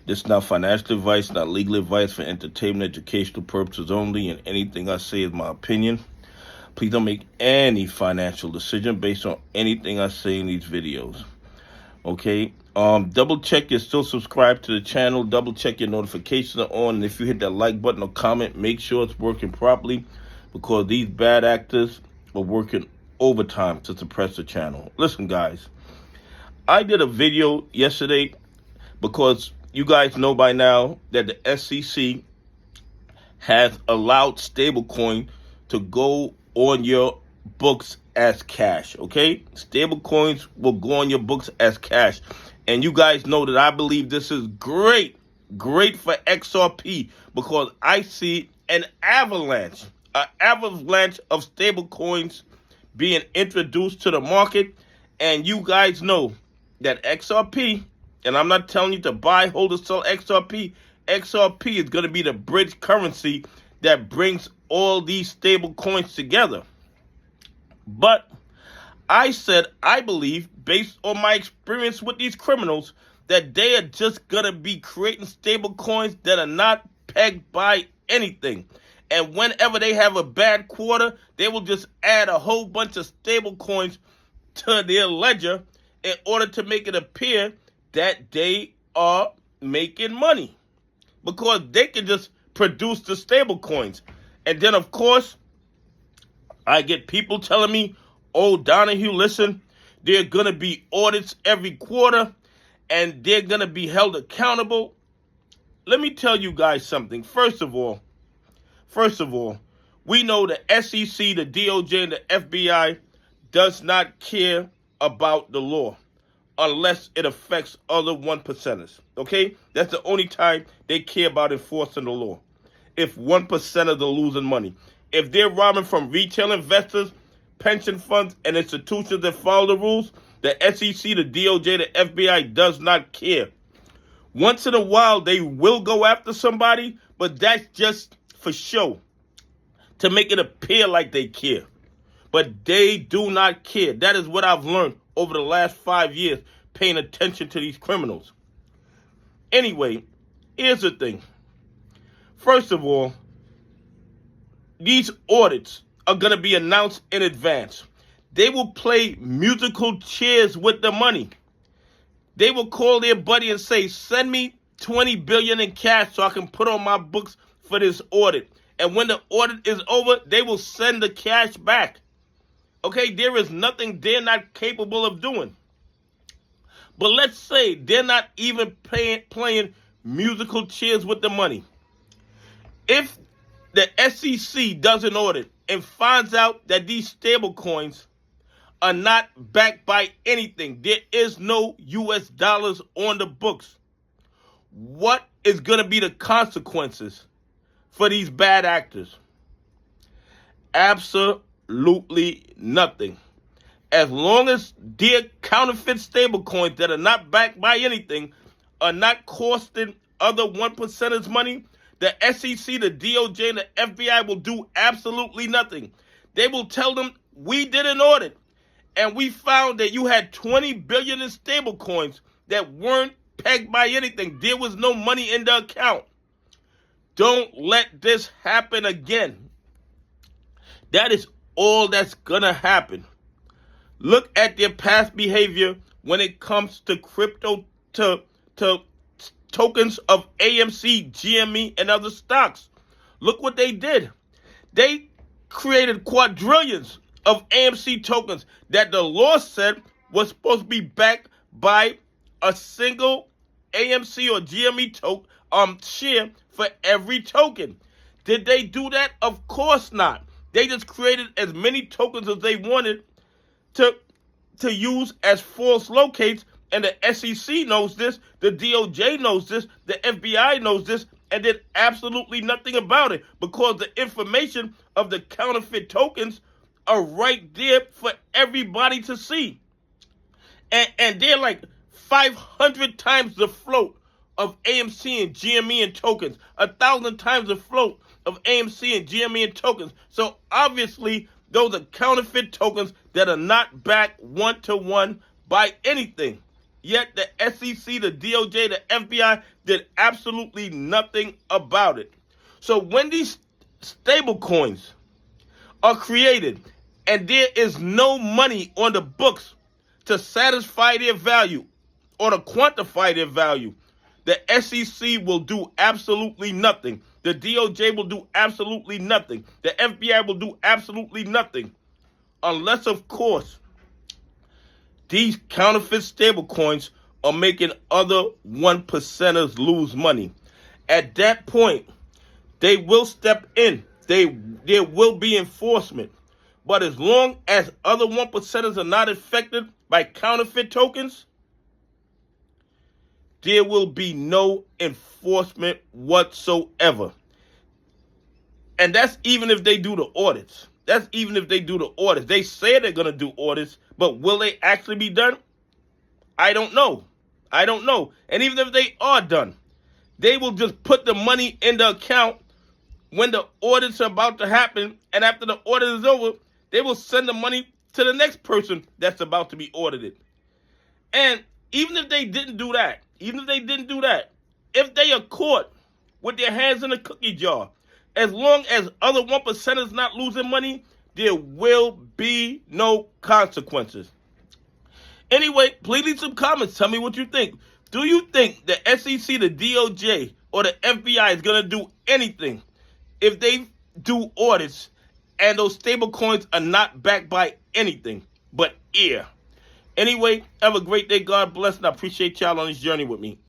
This is not financial advice, not legal advice, for entertainment, educational purposes only, and anything I say is my opinion. Please don't make any financial decision based on anything I say in these videos. Okay? Double check you're still subscribed to the channel. Double check your notifications are on. And if you hit that like button or comment, make sure it's working properly, because these bad actors are working overtime to suppress the channel. Listen, guys, I did a video yesterday because you guys know by now that the SEC has allowed stablecoin to go on your books as cash, okay? Stablecoins will go on your books as cash. And you guys know that I believe this is great for XRP, because I see an avalanche of stablecoins being introduced to the market. And you guys know that XRP, and I'm not telling you to buy, hold, or sell XRP. XRP is going to be the bridge currency that brings all these stable coins together. But I said I believe, based on my experience with these criminals, that they are just going to be creating stable coins that are not pegged by anything. And whenever they have a bad quarter, they will just add a whole bunch of stable coins to their ledger in order to make it appear that they are making money, because they can just produce the stable coins. And then, of course, I get people telling me, oh, Donnahue, listen, there are going to be audits every quarter and they're going to be held accountable. Let me tell you guys something. First of all, we know the SEC, the DOJ, and the FBI does not care about the law unless it affects other 1%ers, okay? That's the only time they care about enforcing the law. If 1%ers are losing money. If they're robbing from retail investors, pension funds, and institutions that follow the rules, the SEC, the DOJ, the FBI does not care. Once in a while, they will go after somebody, but that's just for show, to make it appear like they care. But they do not care. That is what I've learned over the last 5 years, paying attention to these criminals. Anyway, here's the thing. First of all, these audits are going to be announced in advance. They will play musical chairs with the money. They will call their buddy and say, send me $20 billion in cash so I can put on my books for this audit. And when the audit is over, they will send the cash back. Okay, there is nothing they're not capable of doing. But let's say they're not even playing musical chairs with the money. If the SEC does an audit and finds out that these stable coins are not backed by anything, there is no US dollars on the books, what is going to be the consequences for these bad actors? Absolutely nothing. As long as their counterfeit stablecoins that are not backed by anything are not costing other 1%ers money, the SEC, the DOJ, and the FBI will do absolutely nothing. They will tell them, we did an audit, and we found that you had $20 billion in stablecoins that weren't pegged by anything. There was no money in the account. Don't let this happen again. That is all that's going to happen. Look at their past behavior when it comes to crypto, to tokens of AMC, GME, and other stocks. Look what they did. They created quadrillions of AMC tokens that the law said was supposed to be backed by a single AMC or GME share for every token. Did they do that? Of course not. They just created as many tokens as they wanted to use as false locates, and the SEC knows this, the DOJ knows this, the FBI knows this, and did absolutely nothing about it, because the information of the counterfeit tokens are right there for everybody to see. And they're like 500 times the float of AMC and GME and tokens, 1,000 times the float of AMC and GME and tokens. So obviously, those are counterfeit tokens that are not backed one-to-one by anything. Yet the SEC, the DOJ, the FBI did absolutely nothing about it. So when these stable coins are created and there is no money on the books to satisfy their value or to quantify their value, the SEC will do absolutely nothing. The DOJ will do absolutely nothing. The FBI will do absolutely nothing. Unless, of course, these counterfeit stablecoins are making other 1%ers lose money. At that point, they will step in. There will be enforcement. But as long as other 1%ers are not affected by counterfeit tokens, there will be no enforcement whatsoever. And that's even if they do the audits. That's even if they do the audits. They say they're going to do audits, but will they actually be done? I don't know. I don't know. And even if they are done, they will just put the money in the account when the audits are about to happen. And after the audit is over, they will send the money to the next person that's about to be audited. And even if they didn't do that, if they are caught with their hands in the cookie jar, as long as other 1%ers not losing money, there will be no consequences. Anyway, please leave some comments. Tell me what you think. Do you think the SEC, the DOJ, or the FBI is going to do anything if they do audits and those stable coins are not backed by anything but air? Anyway, have a great day. God bless, and I appreciate y'all on this journey with me.